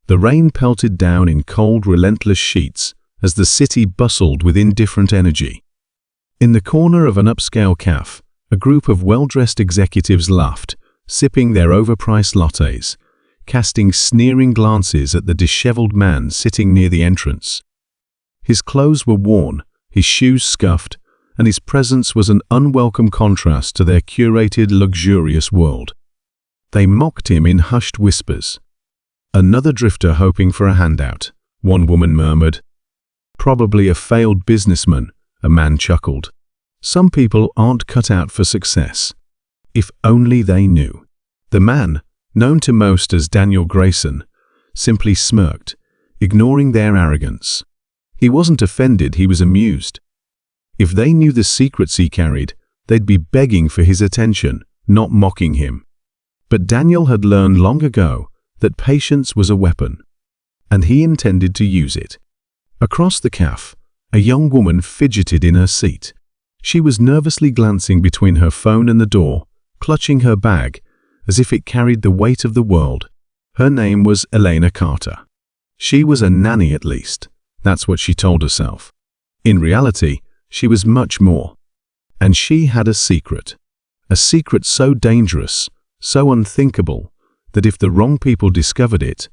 The rain pelted down in cold, relentless sheets as the city bustled with indifferent energy. In the corner of an upscale cafe, a group of well-dressed executives laughed, sipping their overpriced lattes, casting sneering glances at the disheveled man sitting near the entrance. His clothes were worn, his shoes scuffed, and his presence was an unwelcome contrast to their curated, luxurious world. They mocked him in hushed whispers. "Another drifter hoping for a handout," one woman murmured. "Probably a failed businessman," a man chuckled. "Some people aren't cut out for success." If only they knew. The man, known to most as Daniel Grayson, simply smirked, ignoring their arrogance. He wasn't offended, he was amused. If they knew the secrets he carried, they'd be begging for his attention, not mocking him. But Daniel had learned long ago that patience was a weapon, and he intended to use it. Across the cafe, a young woman fidgeted in her seat. She was nervously glancing between her phone and the door, clutching her bag as if it carried the weight of the world. Her name was Elena Carter. She was a nanny at least, that's what she told herself. In reality, she was much more. And she had a secret so dangerous, so unthinkable, that if the wrong people discovered it,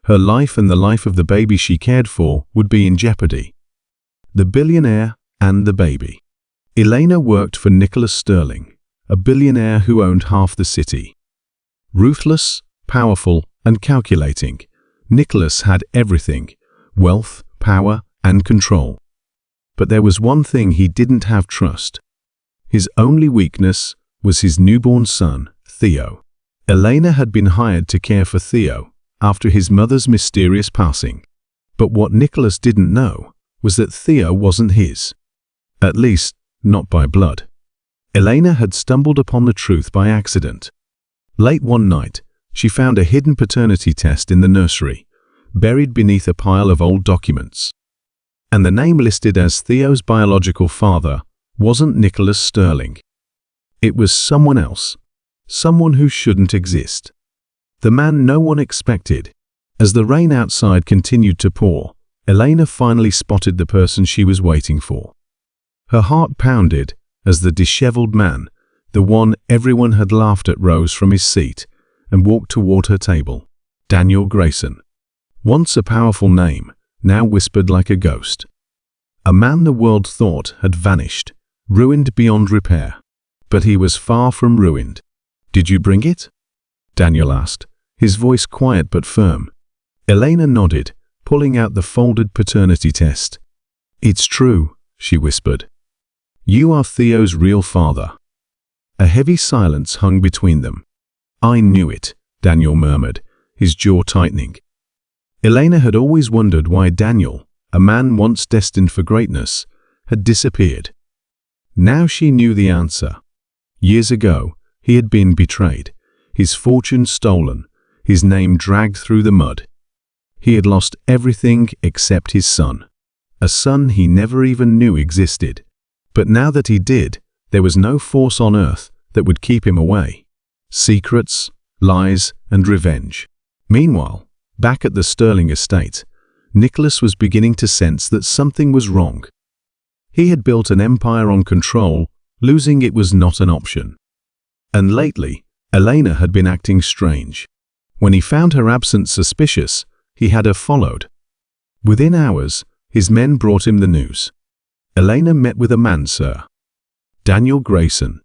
her life and the life of the baby she cared for would be in jeopardy. The billionaire and the baby. Elena worked for Nicholas Sterling, a billionaire who owned half the city. Ruthless, powerful, and calculating, Nicholas had everything: wealth, power, and control. But there was one thing he didn't have: trust. His only weakness was his newborn son, Theo. Elena had been hired to care for Theo after his mother's mysterious passing. But what Nicholas didn't know was that Theo wasn't his. At least, not by blood. Elena had stumbled upon the truth by accident. Late one night, she found a hidden paternity test in the nursery, buried beneath a pile of old documents. And the name listed as Theo's biological father wasn't Nicholas Sterling. It was someone else, someone who shouldn't exist. The man no one expected. As the rain outside continued to pour, Elena finally spotted the person she was waiting for. Her heart pounded as the disheveled man, the one everyone had laughed at, rose from his seat and walked toward her table. Daniel Grayson. Once a powerful name, now whispered like a ghost. A man the world thought had vanished, ruined beyond repair. But he was far from ruined. "Did you bring it?" Daniel asked, his voice quiet but firm. Elena nodded, pulling out the folded paternity test. "It's true," she whispered. "You are Theo's real father." A heavy silence hung between them. "I knew it," Daniel murmured, his jaw tightening. Elena had always wondered why Daniel, a man once destined for greatness, had disappeared. Now she knew the answer. Years ago, he had been betrayed, his fortune stolen, his name dragged through the mud. He had lost everything except his son, a son he never even knew existed. But now that he did, there was no force on earth that would keep him away. Secrets, lies, and revenge. Meanwhile, back at the Sterling estate, Nicholas was beginning to sense that something was wrong. He had built an empire on control. Losing it was not an option. And lately, Elena had been acting strange. When he found her absence suspicious, he had her followed. Within hours, his men brought him the news. "Elena met with a man, sir." Daniel Grayson.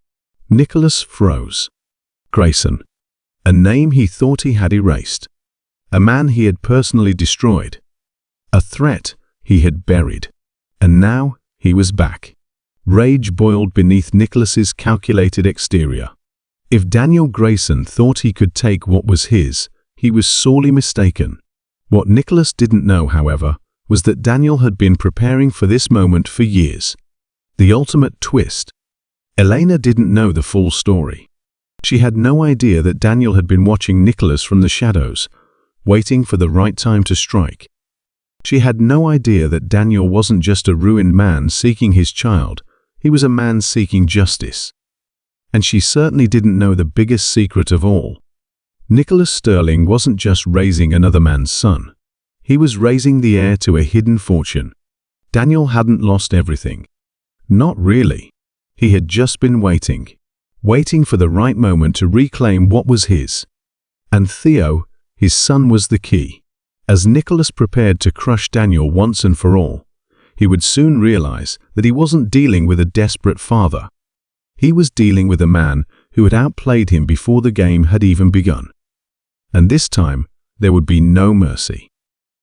Nicholas froze. Grayson. A name he thought he had erased. A man he had personally destroyed. A threat he had buried. And now he was back. Rage boiled beneath Nicholas's calculated exterior. If Daniel Grayson thought he could take what was his, he was sorely mistaken. What Nicholas didn't know, however, was that Daniel had been preparing for this moment for years. The ultimate twist. Elena didn't know the full story. She had no idea that Daniel had been watching Nicholas from the shadows, waiting for the right time to strike. She had no idea that Daniel wasn't just a ruined man seeking his child, he was a man seeking justice. And she certainly didn't know the biggest secret of all. Nicholas Sterling wasn't just raising another man's son. He was raising the heir to a hidden fortune. Daniel hadn't lost everything. Not really. He had just been waiting for the right moment to reclaim what was his. And Theo, his son, was the key. As Nicholas prepared to crush Daniel once and for all, he would soon realize that he wasn't dealing with a desperate father. He was dealing with a man who had outplayed him before the game had even begun. And this time, there would be no mercy.